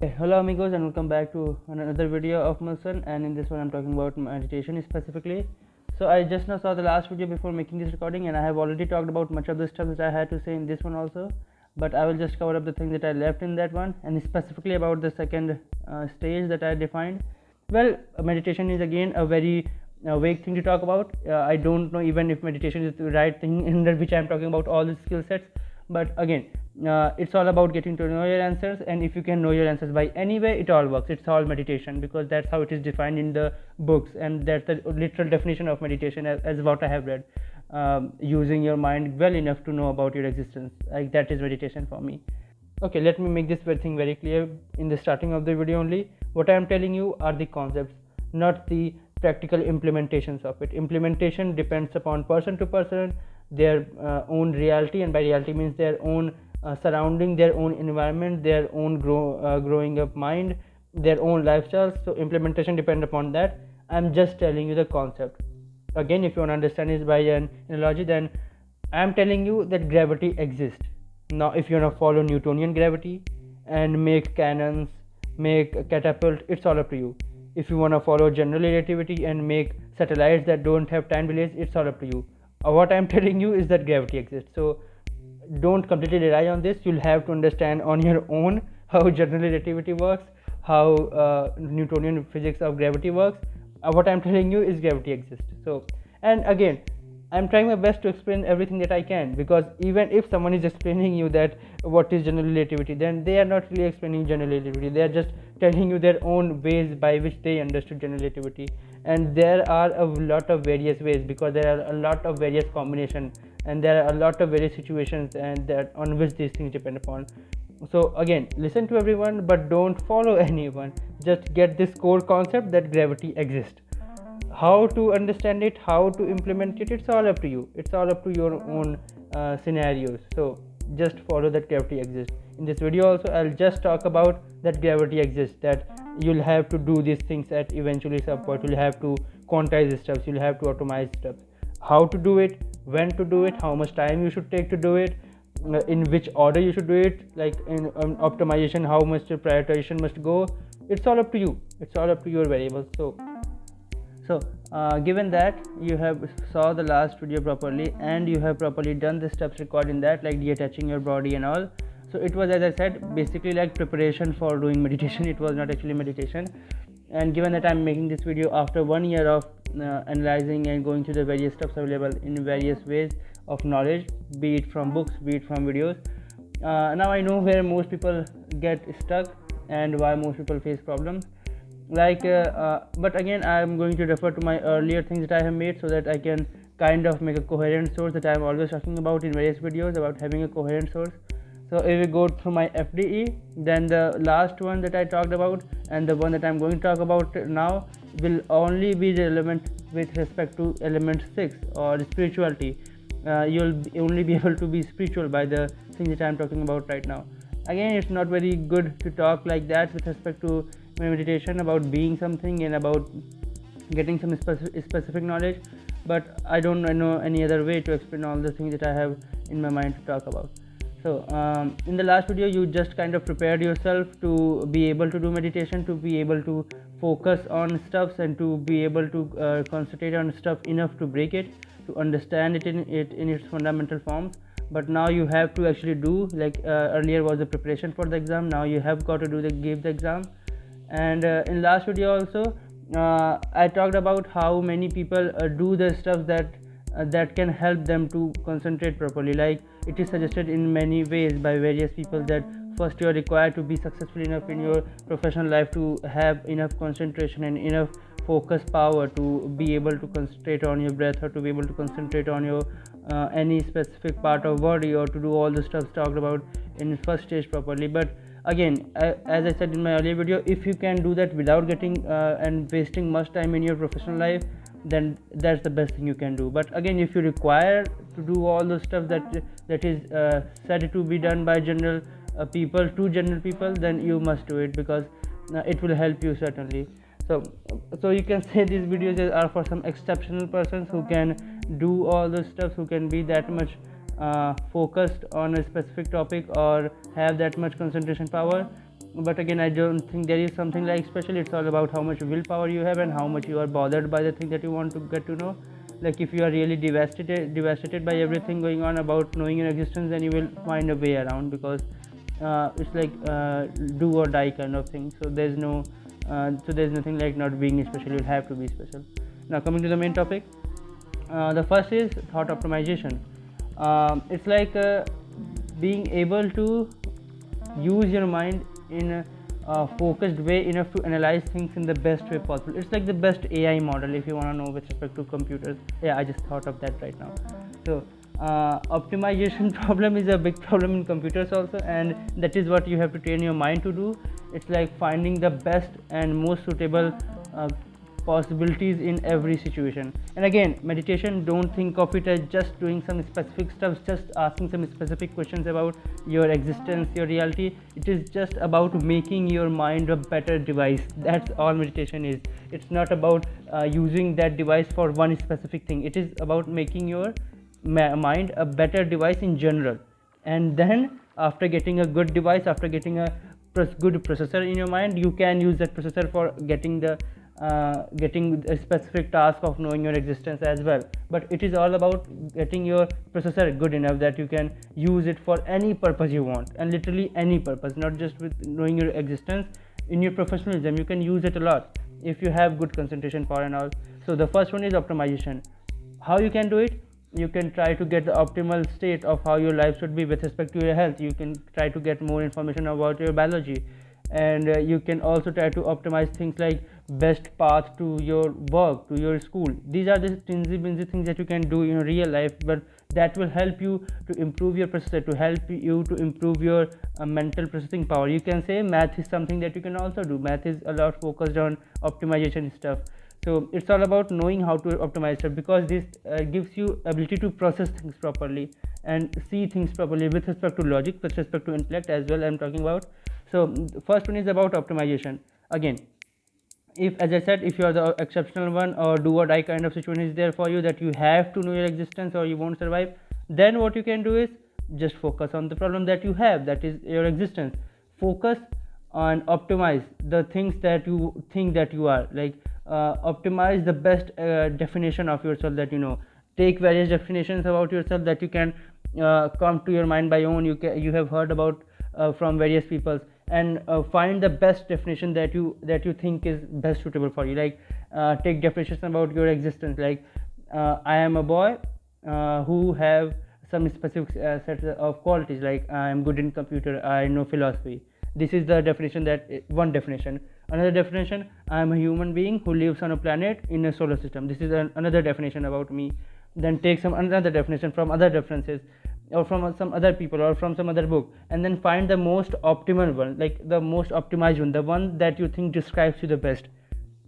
Hello amigos, and welcome back to another video of Mulson, and in this one I'm talking about meditation specifically. So I just now saw the last video before making this recording, and I have already talked about much of the stuff that I had to say in this one also, but I will just cover up the things that I left in that one, and specifically about the second stage that I defined. Well, meditation is again a very vague thing to talk about. I don't know even if meditation is the right thing in which I'm talking about all the skill sets, but again, it's all about getting to know your answers, and if you can know your answers by any way, it all works. It's all meditation, because that's how it is defined in the books, and that's the literal definition of meditation as what I have read. Using your mind well enough to know about your existence, like that is meditation for me. Okay, let me make this thing very clear in the starting of the video only. What I am telling you are the concepts, not the practical implementations of it. Implementation depends upon person to person, their own reality, and by reality means their own surrounding, their own environment, their own growing up mind, their own lifestyles. So implementation depends upon that. I'm just telling you the concept. Again, if you want to understand this by an analogy, then I'm telling you that gravity exists. Now if you want to follow Newtonian gravity and make cannons, make a catapult, it's all up to you. If you want to follow general relativity and make satellites that don't have time delays, it's all up to you. What I'm telling you is that gravity exists. So don't completely rely on this. You'll have to understand on your own how general relativity works, how Newtonian physics of gravity works. What I'm telling you is gravity exists. So, and again, I'm trying my best to explain everything that I can, because even if someone is explaining you that what is general relativity, then they are not really explaining general relativity. They are just telling you their own ways by which they understood general relativity, and there are a lot of various ways, because there are a lot of various combinations, and there are a lot of various situations, and that on which these things depend upon. So again, listen to everyone, but don't follow anyone. Just get this core concept that gravity exists. How to understand it, how to implement it, it's all up to you. It's all up to your own scenarios. So just follow that gravity exists. In this video also, I'll just talk about that gravity exists, that you'll have to do these things at eventually some point. You'll have to quantize steps, you'll have to automate steps, how to do it, when to do it, how much time you should take to do it, in which order you should do it, like in optimization, how much prioritization must go. It's all up to you. It's all up to your variables. So given that you have saw the last video properly, and you have properly done the steps required in that, like detaching your body and all, so it was, as I said, basically like preparation for doing meditation. It was not actually meditation. And given that I'm making this video after 1 year of analyzing and going through the various steps available in various ways of knowledge, be it from books, be it from videos, now I know where most people get stuck and why most people face problems. But again, I'm going to refer to my earlier things that I have made, so that I can kind of make a coherent source that I'm always talking about in various videos about having a coherent source. So if we go through my FDE, then the last one that I talked about and the one that I'm going to talk about now will only be relevant with respect to element 6 or spirituality. You'll only be able to be spiritual by the things that I'm talking about right now. Again, it's not very good to talk like that with respect to meditation, about being something and about getting some specific knowledge, but I don't know any other way to explain all the things that I have in my mind to talk about. So in the last video, you just kind of prepared yourself to be able to do meditation, to be able to focus on stuff, and to be able to concentrate on stuff enough to break it, to understand it in its fundamental forms. But now you have to actually do, like earlier was the preparation for the exam, now you have got to do give the exam. And in last video also, I talked about how many people do the stuff that can help them to concentrate properly. Like it is suggested in many ways by various people that first you are required to be successful enough in your professional life to have enough concentration and enough focus power to be able to concentrate on your breath, or to be able to concentrate on your any specific part of body, or to do all the stuff talked about in first stage properly. But again, as I said in my earlier video, if you can do that without getting and wasting much time in your professional life, then that's the best thing you can do. But again, if you require to do all the stuff that is said to be done by general people to general people, then you must do it, because it will help you certainly. So you can say these videos are for some exceptional persons who can do all the stuff, who can be that much focused on a specific topic or have that much concentration power. but again, I don't think there is something like special. It's all about how much willpower you have and how much you are bothered by the thing that you want to get to know. Like if you are really devastated by everything going on about knowing your existence, then you will find a way around, because it's like do or die kind of thing. So there's nothing like not being special. You'll have to be special. Now coming to the main topic, the first is thought optimization. It's like being able to use your mind in a focused way enough to analyze things in the best way possible. It's like the best AI model, if you want to know, with respect to computers. Yeah, I just thought of that right now. So optimization problem is a big problem in computers also, and that is what you have to train your mind to do. It's like finding the best and most suitable possibilities in every situation. And again, meditation, don't think of it as just doing some specific stuff, just asking some specific questions about your existence, your reality. It is just about making your mind a better device. That's all meditation is. It's not about using that device for one specific thing. It is about making your mind a better device in general. And then after getting a good device, after getting a good processor in your mind, you can use that processor for getting a specific task of knowing your existence as well. But it is all about getting your processor good enough that you can use it for any purpose you want, and literally any purpose, not just with knowing your existence. In your professionalism, you can use it a lot if you have good concentration power and all. So the first one is optimization. How you can do it? You can try to get the optimal state of how your life should be with respect to your health. You can try to get more information about your biology, and you can also try to optimize things like best path to your work, to your school. These are the tinsy things that you can do in real life, but that will help you to improve your processor, to help you to improve your mental processing power. You can say math is something that you can also do. Math is a lot focused on optimization stuff. So it's all about knowing how to optimize stuff, because this gives you ability to process things properly and see things properly with respect to logic, with respect to intellect as well, I'm talking about. So the first one is about optimization. Again, if, as I said, if you are the exceptional one, or do or die kind of situation is there for you, that you have to know your existence or you won't survive, then what you can do is just focus on the problem that you have, that is your existence. Focus on optimize the things that you think that you are, like optimize the best definition of yourself that you know. Take various definitions about yourself that you can come to your mind by own, you have heard about from various people, and find the best definition that you think is best suitable for you. Like take definitions about your existence, like I am a boy who have some specific set of qualities, like I am good in computer, I know philosophy. This is the definition, that one definition. Another definition, I am a human being who lives on a planet in a solar system. This is another definition about me. Then take some another definition from other references, or from some other people, or from some other book, and then find the most optimal one, like the most optimized one, the one that you think describes you the best.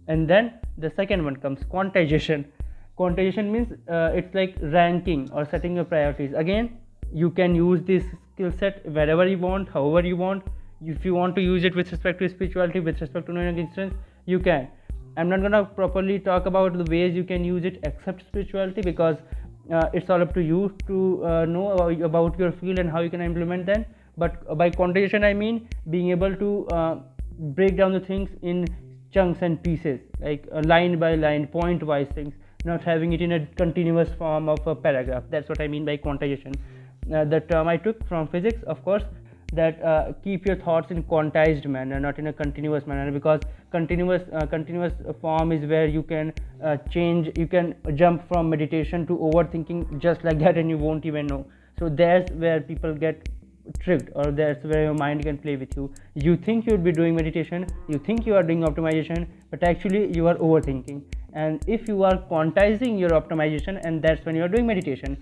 And then the second one comes quantization. Quantization means it's like ranking or setting your priorities. Again, you can use this skill set wherever you want, however you want. If you want to use it with respect to spirituality, with respect to knowing existence, you can. I'm not gonna properly talk about the ways you can use it except spirituality, because it's all up to you to know about your field and how you can implement them. But by quantization, I mean being able to break down the things in chunks and pieces, like line by line, point wise things, not having it in a continuous form of a paragraph. That's what I mean by quantization. The term I took from physics, of course, that keep your thoughts in quantized manner, not in a continuous manner, because continuous form is where you can change, you can jump from meditation to overthinking just like that, and you won't even know. So that's where people get tricked, or that's where your mind can play with you. You think you'll be doing meditation, you think you are doing optimization, but actually you are overthinking. And if you are quantizing your optimization, and that's when you are doing meditation.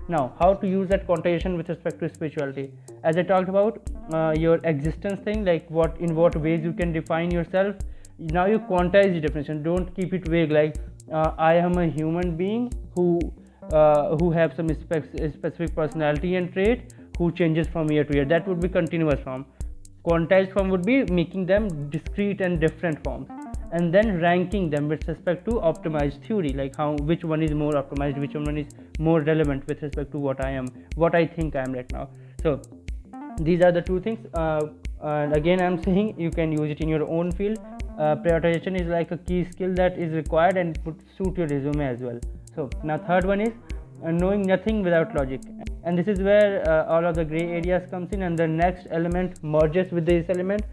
Now, how to use that quantization with respect to spirituality? As I talked about your existence thing, like in what ways you can define yourself. Now you quantize the definition. Don't keep it vague, like I am a human being who have some specific personality and trait, who changes from year to year. That would be continuous form. Quantized form would be making them discrete and different forms, and then ranking them with respect to optimized theory, like which one is more optimized, which one is more relevant with respect to what I am, what I think I am right now. So these are the two things. And again, I'm saying you can use it in your own field. Prioritization is like a key skill that is required and would suit your resume as well. So now third one is knowing nothing without logic, and this is where all of the gray areas comes in, and the next element merges with this element.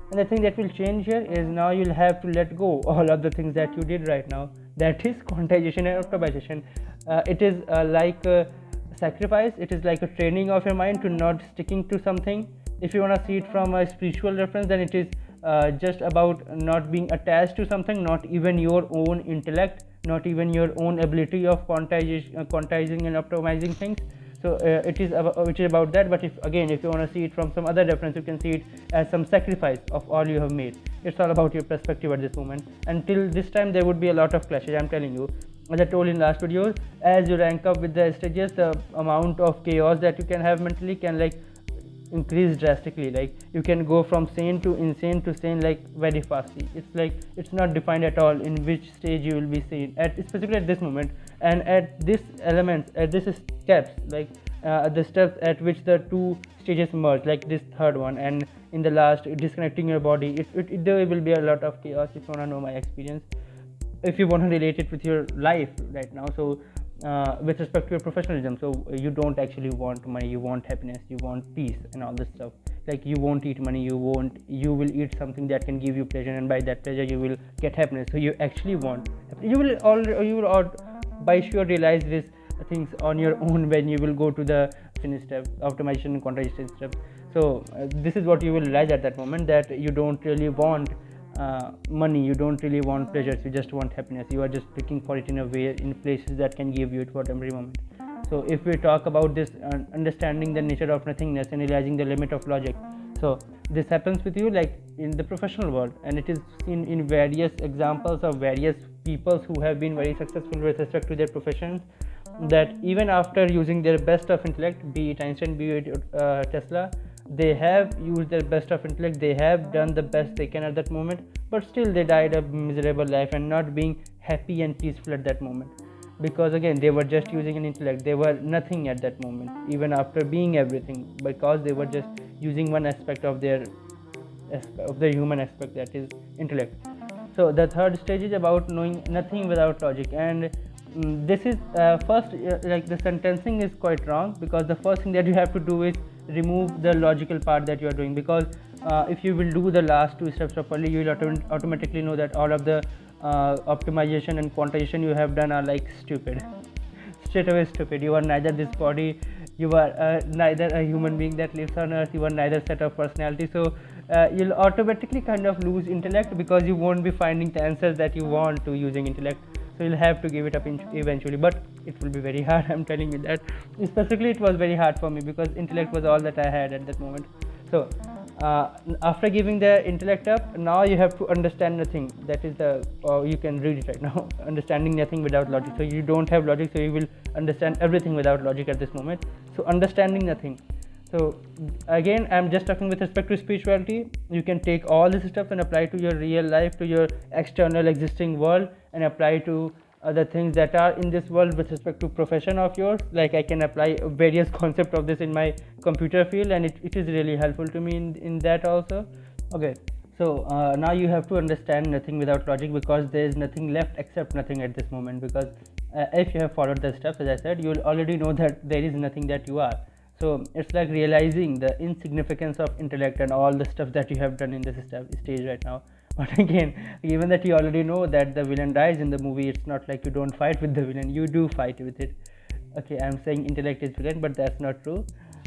And the thing that will change here is now you'll have to let go all of the things that you did right now, that is quantization and optimization. It is like a sacrifice, it is like a training of your mind to not sticking to something. If you want to see it from a spiritual reference, then it is just about not being attached to something, not even your own intellect, not even your own ability of quantizing and optimizing things. So it is about that. But if you want to see it from some other reference, you can see it as some sacrifice of all you have made. It's all about your perspective at this moment. Until this time there would be a lot of clashes, I'm telling you. As I told in last videos, as you rank up with the stages, the amount of chaos that you can have mentally can like increase drastically. Like you can go from sane to insane to sane like very fastly. It's like it's not defined at all in which stage you will be sane at, specifically at this moment. And at this elements, at this steps, like the steps at which the two stages merge, like this third one, and in the last disconnecting your body, there will be a lot of chaos. If you want to know my experience, if you want to relate it with your life right now, so with respect to your professionalism, so you don't actually want money, you want happiness, you want peace and all this stuff. Like you won't eat money, you will eat something that can give you pleasure, and by that pleasure you will get happiness. So you actually want, you will by sure realize these things on your own when you will go to the finish step, optimization and quantization step. So this is what you will realize at that moment, that you don't really want money, you don't really want pleasures, you just want happiness. You are just looking for it in a way, in places that can give you it for every moment. So if we talk about this understanding the nature of nothingness and realizing the limit of logic, so this happens with you like in the professional world, and it is seen in various examples of various people who have been very successful with respect to their professions, that even after using their best of intellect, be it Einstein, be it Tesla, they have used their best of intellect, they have done the best they can at that moment, but still they died a miserable life and not being happy and peaceful at that moment, because again they were just using an intellect. They were nothing at that moment, even after being everything, because they were just using one aspect of their human aspect, that is intellect. So the third stage is about knowing nothing without logic, and this is first like the sentencing is quite wrong, because the first thing that you have to do is remove the logical part that you are doing, because if you will do the last two steps properly, you will automatically know that all of the optimization and quantization you have done are like stupid, straight away stupid. You are neither this body, you are neither a human being that lives on earth, you are neither set of personality. So you'll automatically kind of lose intellect, because you won't be finding the answers that you want to using intellect. So you'll have to give it up eventually, but it will be very hard, I'm telling you that. Specifically it was very hard for me, because intellect was all that I had at that moment. So after giving the intellect up, now you have to understand nothing. That is the you can read it right now, understanding nothing without logic. So you don't have logic, so you will understand everything without logic at this moment. So understanding nothing. So again, I'm just talking with respect to spirituality. You can take all these steps and apply to your real life, to your external existing world, and apply to the things that are in this world with respect to profession of yours. Like I can apply various concepts of this in my computer field, and it is really helpful to me in that also. Okay, so now you have to understand nothing without logic, because there is nothing left except nothing at this moment. Because if you have followed the steps, as I said, you will already know that there is nothing that you are. So it's like realizing the insignificance of intellect and all the stuff that you have done in this stage right now. But again, given that you already know that the villain dies in the movie, it's not like you don't fight with the villain, you do fight with it. Okay, I'm saying intellect is villain, but that's not true.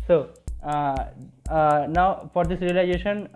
So now for this realization,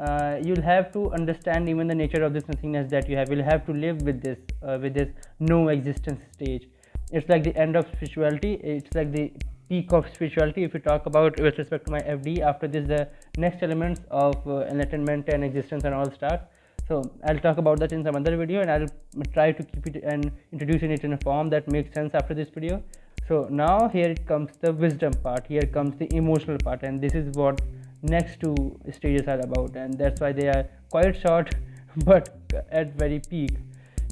you'll have to understand even the nature of this nothingness that you have. You'll have to live with this no existence stage. It's like the end of spirituality, it's like the peak of spirituality. If you talk about with respect to my FD, after this the next elements of enlightenment and existence and all start. So I'll talk about that in some other video, and I'll try to keep it and introducing it in a form that makes sense after this video. So now here it comes the wisdom part, here comes the emotional part, and this is what next two stages are about, and that's why they are quite short but at very peak.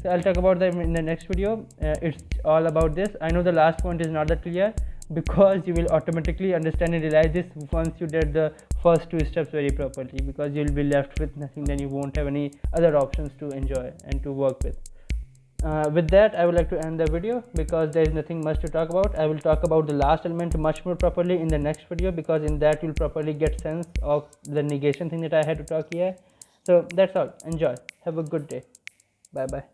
So I'll talk about them in the next video. It's all about this. I know the last point is not that clear, because you will automatically understand and realize this once you did the first two steps very properly, because you'll be left with nothing, then you won't have any other options to enjoy and to work with. With that, I would like to end the video because there is nothing much to talk about. I will talk about the last element much more properly in the next video, because in that you'll properly get sense of the negation thing that I had to talk here. So that's all. Enjoy. Have a good day. Bye bye.